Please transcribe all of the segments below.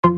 În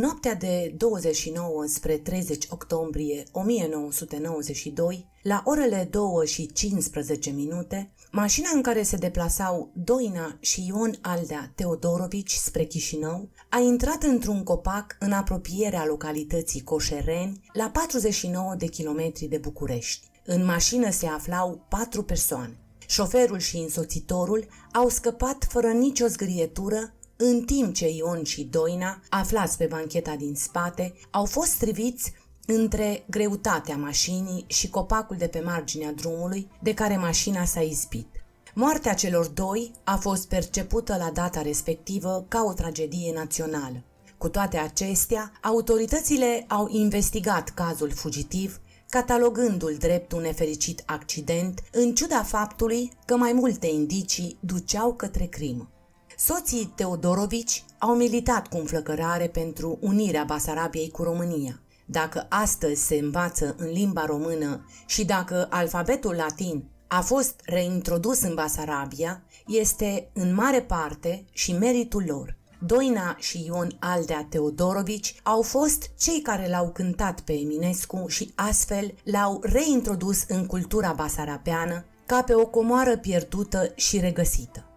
noaptea de 29 spre 30 octombrie 1992, la orele 2:15, mașina în care se deplasau Doina și Ion Aldea Teodorovici spre Chișinău a intrat într-un copac în apropierea localității Coșereni, la 49 de kilometri de București. În mașină se aflau 4 persoane. Șoferul și însoțitorul au scăpat fără nicio zgârietură, în timp ce Ion și Doina, aflați pe bancheta din spate, au fost striviți între greutatea mașinii și copacul de pe marginea drumului de care mașina s-a izbit. Moartea celor doi a fost percepută la data respectivă ca o tragedie națională. Cu toate acestea, autoritățile au investigat cazul fugitiv, catalogându-l drept un nefericit accident, în ciuda faptului că mai multe indicii duceau către crimă. Soții Teodorovici au militat cu înflăcărare pentru unirea Basarabiei cu România. Dacă astăzi se învață în limba română și dacă alfabetul latin a fost reintrodus în Basarabia, este în mare parte și meritul lor. Doina și Ion Aldea Teodorovici au fost cei care l-au cântat pe Eminescu și astfel l-au reintrodus în cultura basarabeană ca pe o comoară pierdută și regăsită.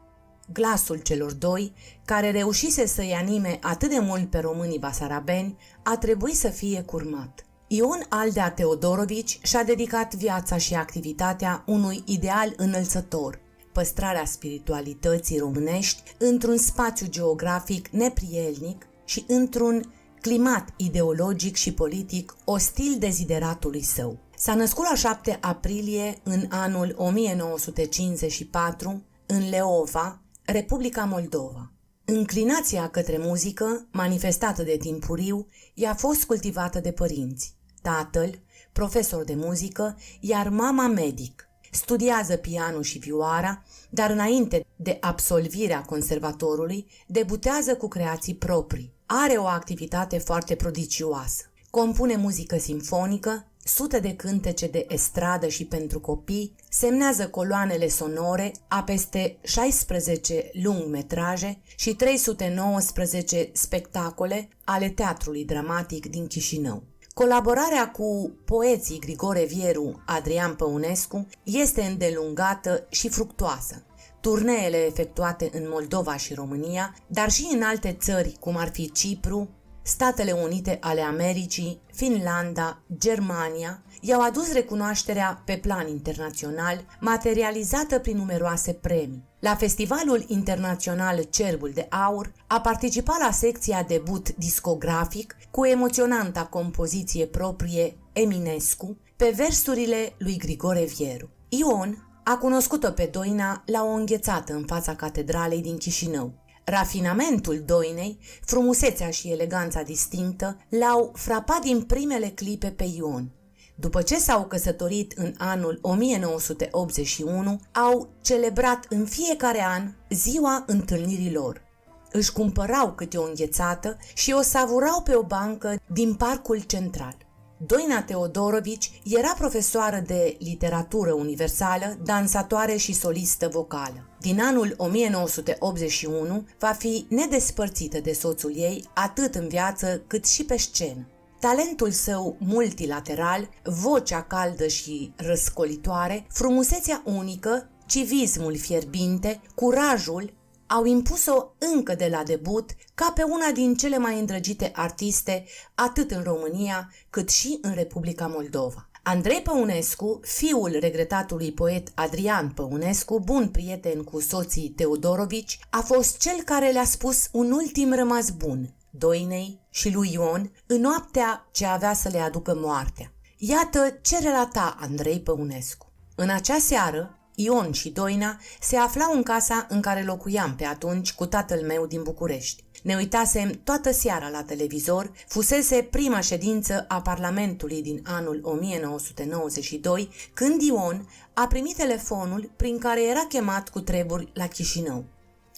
Glasul celor doi, care reușise să-i anime atât de mult pe românii basarabeni, a trebuit să fie curmat. Ion Aldea Teodorovici și-a dedicat viața și activitatea unui ideal înălțător, păstrarea spiritualității românești într-un spațiu geografic neprielnic și într-un climat ideologic și politic ostil dezideratului său. S-a născut la 7 aprilie în anul 1954 în Leova, Republica Moldova. Înclinația către muzică, manifestată de timpuriu, i-a fost cultivată de părinți. Tatăl, profesor de muzică, iar mama medic. Studiază pianul și vioara, dar înainte de absolvirea conservatorului, debutează cu creații proprii. Are o activitate foarte prodigioasă. Compune muzică simfonică, sute de cântece de estradă și pentru copii, semnează coloanele sonore a peste 16 lungmetraje și 319 spectacole ale Teatrului Dramatic din Chișinău. Colaborarea cu poeții Grigore Vieru, Adrian Păunescu este îndelungată și fructuoasă. Turneele efectuate în Moldova și România, dar și în alte țări, cum ar fi Cipru, Statele Unite ale Americii, Finlanda, Germania, i-au adus recunoașterea pe plan internațional, materializată prin numeroase premii. La Festivalul Internațional Cerbul de Aur a participat la secția debut discografic cu emoționanta compoziție proprie Eminescu, pe versurile lui Grigore Vieru. Ion a cunoscut-o pe Doina la o înghețată în fața catedralei din Chișinău. Rafinamentul Doinei, frumusețea și eleganța distinctă l-au frapat din primele clipe pe Ion. După ce s-au căsătorit în anul 1981, au celebrat în fiecare an ziua întâlnirii lor. Își cumpărau câte o înghețată și o savurau pe o bancă din parcul central. Doina Teodorovici era profesoară de literatură universală, dansatoare și solistă vocală. Din anul 1981 va fi nedespărțită de soțul ei atât în viață cât și pe scenă. Talentul său multilateral, vocea caldă și răscolitoare, frumusețea unică, civismul fierbinte, curajul au impus-o încă de la debut ca pe una din cele mai îndrăgite artiste atât în România cât și în Republica Moldova. Andrei Păunescu, fiul regretatului poet Adrian Păunescu, bun prieten cu soții Teodorovici, a fost cel care le-a spus un ultim rămas bun Doinei și lui Ion în noaptea ce avea să le aducă moartea. Iată ce relata Andrei Păunescu. În acea seară, Ion și Doina se aflau în casa în care locuiam pe atunci cu tatăl meu din București. Ne uitasem toată seara la televizor, fusese prima ședință a Parlamentului din anul 1992, când Ion a primit telefonul prin care era chemat cu treburi la Chișinău.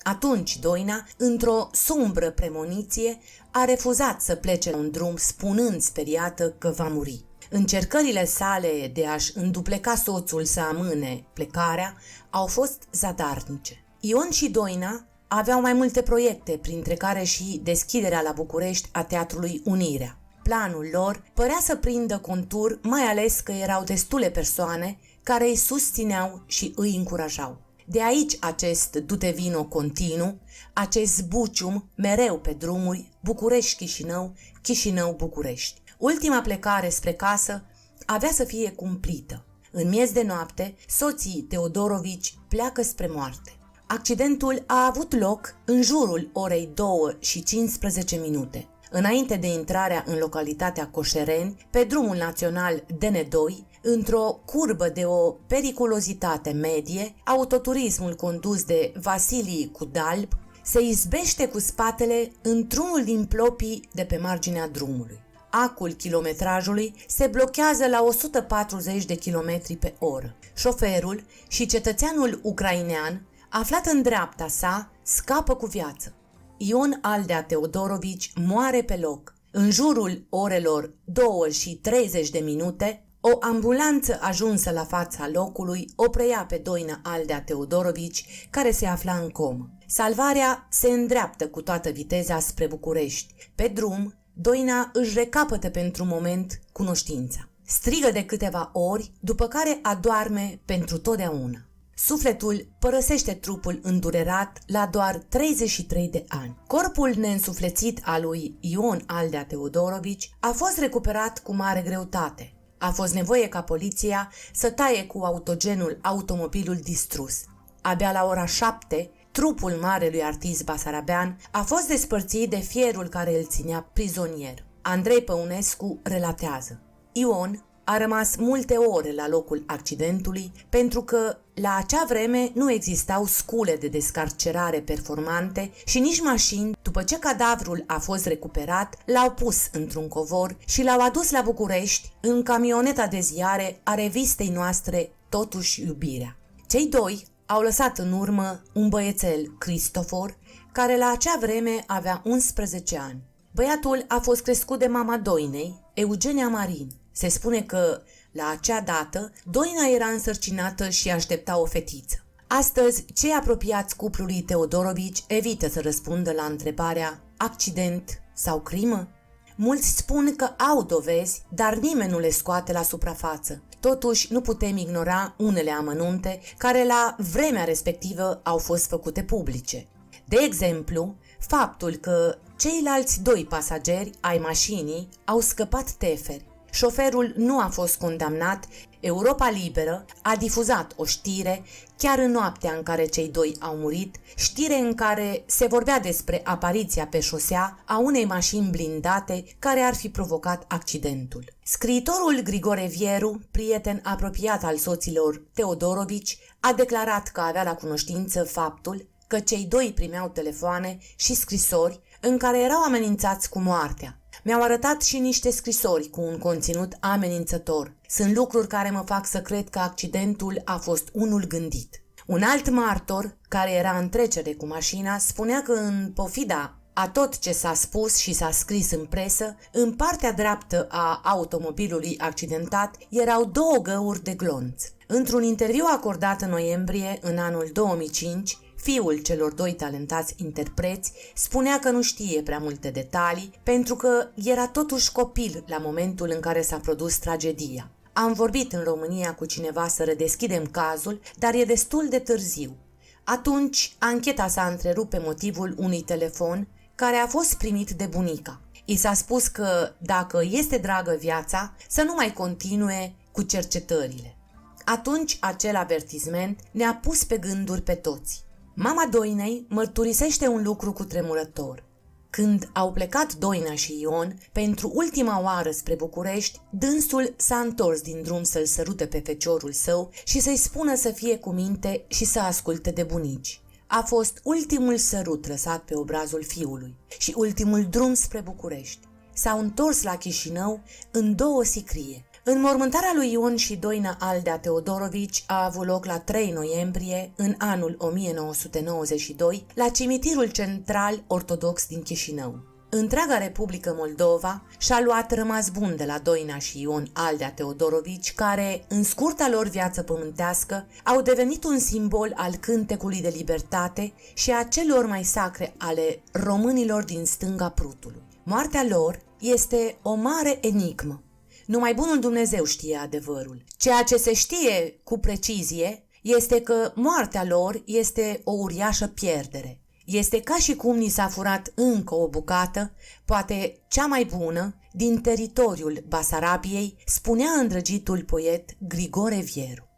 Atunci Doina, într-o sumbră premoniție, a refuzat să plece în drum spunând speriată că va muri. Încercările sale de a-și îndupleca soțul să amâne plecarea au fost zadarnice. Ion și Doina aveau mai multe proiecte, printre care și deschiderea la București a Teatrului Unirea. Planul lor părea să prindă contur, mai ales că erau destule persoane care îi susțineau și îi încurajau. De aici acest du-te vino continuu, acest zbucium mereu pe drumuri, București-Chișinău, Chișinău-București. Ultima plecare spre casă avea să fie cumplită. În miez de noapte, soții Teodorovici pleacă spre moarte. Accidentul a avut loc în jurul orei 2:15, înainte de intrarea în localitatea Coșereni, pe drumul național DN2, într-o curbă de o periculozitate medie, autoturismul condus de Vasilii Cudalb se izbește cu spatele într-unul din plopii de pe marginea drumului. Acul kilometrajului se blochează la 140 de km pe oră. Șoferul și cetățeanul ucrainean, aflat în dreapta sa, scapă cu viață. Ion Aldea Teodorovici moare pe loc. În jurul orelor 2:30, o ambulanță ajunsă la fața locului o preia pe Doina Aldea Teodorovici, care se afla în comă. Salvarea se îndreaptă cu toată viteza spre București. Pe drum, Doina își recapătă pentru moment cunoștința. Strigă de câteva ori, după care adorme pentru totdeauna. Sufletul părăsește trupul îndurerat la doar 33 de ani. Corpul neînsuflețit al lui Ion Aldea Teodorovici a fost recuperat cu mare greutate. A fost nevoie ca poliția să taie cu autogenul automobilul distrus. Abia la ora 7, trupul marelui artist basarabean a fost despărțit de fierul care îl ținea prizonier. Andrei Păunescu relatează: Ion a rămas multe ore la locul accidentului pentru că la acea vreme nu existau scule de descarcerare performante și nici mașini. După ce cadavrul a fost recuperat, l-au pus într-un covor și l-au adus la București în camioneta de ziare a revistei noastre Totuși Iubirea. Cei doi au lăsat în urmă un băiețel, Cristofor, care la acea vreme avea 11 ani. Băiatul a fost crescut de mama Doinei, Eugenia Marin. Se spune că, la acea dată, Doina era însărcinată și aștepta o fetiță. Astăzi, cei apropiați cuplului Teodorovici evită să răspundă la întrebarea accident sau crimă? Mulți spun că au dovezi, dar nimeni nu le scoate la suprafață. Totuși, nu putem ignora unele amănunte care la vremea respectivă au fost făcute publice. De exemplu, faptul că ceilalți doi pasageri ai mașinii au scăpat teferi. Șoferul nu a fost condamnat. Europa Liberă a difuzat o știre chiar în noaptea în care cei doi au murit, știre în care se vorbea despre apariția pe șosea a unei mașini blindate care ar fi provocat accidentul. Scriitorul Grigore Vieru, prieten apropiat al soților Teodorovici, a declarat că avea la cunoștință faptul că cei doi primeau telefoane și scrisori în care erau amenințați cu moartea. Mi-au arătat și niște scrisori cu un conținut amenințător. Sunt lucruri care mă fac să cred că accidentul a fost unul gândit. Un alt martor, care era în trecere cu mașina, spunea că în pofida a tot ce s-a spus și s-a scris în presă, în partea dreaptă a automobilului accidentat erau două găuri de glonț. Într-un interviu acordat în noiembrie în anul 2005, fiul celor doi talentați interpreți spunea că nu știe prea multe detalii pentru că era totuși copil la momentul în care s-a produs tragedia. Am vorbit în România cu cineva să redeschidem cazul, dar e destul de târziu. Atunci, ancheta s-a întrerupt pe motivul unui telefon care a fost primit de bunica. I s-a spus că, dacă este dragă viața, să nu mai continue cu cercetările. Atunci, acel avertisment ne-a pus pe gânduri pe toți. Mama Doinei mărturisește un lucru cutremurător. Când au plecat Doina și Ion pentru ultima oară spre București, dânsul s-a întors din drum să-l sărute pe feciorul său și să-i spună să fie cu minte și să asculte de bunici. A fost ultimul sărut lăsat pe obrazul fiului și ultimul drum spre București. S-au întors la Chișinău în două sicrie. Înmormântarea lui Ion și Doina Aldea Teodorovici a avut loc la 3 noiembrie în anul 1992 la cimitirul central ortodox din Chișinău. Întreaga Republică Moldova și-a luat rămas bun de la Doina și Ion Aldea Teodorovici, care, în scurta lor viață pământească, au devenit un simbol al cântecului de libertate și a celor mai sacre ale românilor din stânga Prutului. Moartea lor este o mare enigmă. Numai bunul Dumnezeu știe adevărul. Ceea ce se știe cu precizie este că moartea lor este o uriașă pierdere. Este ca și cum ni s-a furat încă o bucată, poate cea mai bună, din teritoriul Basarabiei, spunea îndrăgitul poet Grigore Vieru.